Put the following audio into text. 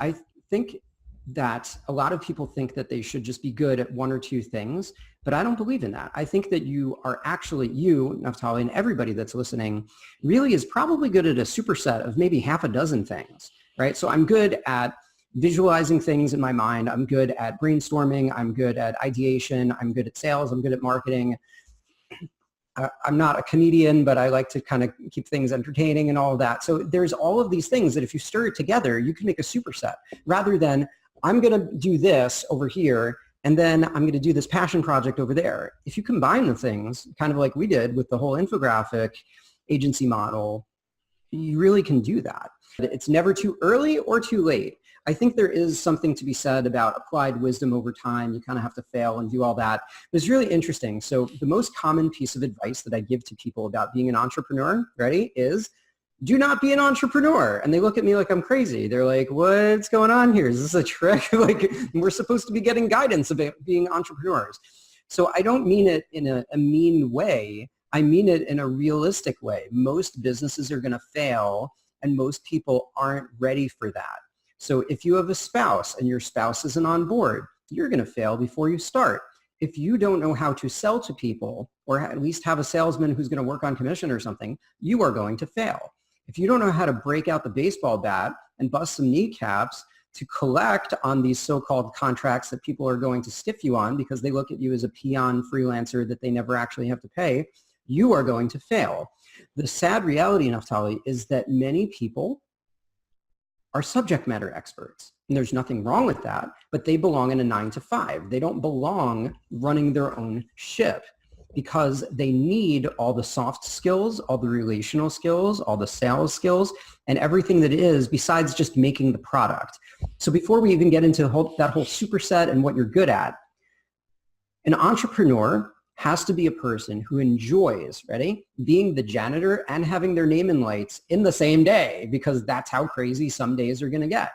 I think that a lot of people think that they should just be good at one or two things, but I don't believe in that. I think that you are actually, you, Naftali, and everybody that's listening really is probably good at a superset of maybe half a dozen things, right? So I'm good at visualizing things in my mind. I'm good at brainstorming. I'm good at ideation. I'm good at sales. I'm good at marketing. I'm not a comedian, but I like to kind of keep things entertaining and all of that. So there's all of these things that if you stir it together, you can make a superset rather than I'm going to do this over here and then I'm going to do this passion project over there. If you combine the things, kind of like we did with the whole infographic agency model, you really can do that. It's never too early or too late. I think there is something to be said about applied wisdom over time. You kind of have to fail and do all that. But it's really interesting. So the most common piece of advice that I give to people about being an entrepreneur, ready, is do not be an entrepreneur. And they look at me like I'm crazy. They're like, what's going on here? Is this a trick? Like, we're supposed to be getting guidance about being entrepreneurs. So I don't mean it in a mean way. I mean it in a realistic way. Most businesses are going to fail, and most people aren't ready for that. So if you have a spouse and your spouse isn't on board, you're going to fail before you start. If you don't know how to sell to people, or at least have a salesman who's going to work on commission or something, you are going to fail. If you don't know how to break out the baseball bat and bust some kneecaps to collect on these so-called contracts that people are going to stiff you on because they look at you as a peon freelancer that they never actually have to pay, you are going to fail. The sad reality, Naftali, is that many people are subject matter experts. And there's nothing wrong with that, but they belong in a 9-to-5. They don't belong running their own ship because they need all the soft skills, all the relational skills, all the sales skills, and everything that is besides just making the product. So before we even get into that whole superset and what you're good at, an entrepreneur has to be a person who enjoys, ready, being the janitor and having their name in lights in the same day, because that's how crazy some days are going to get.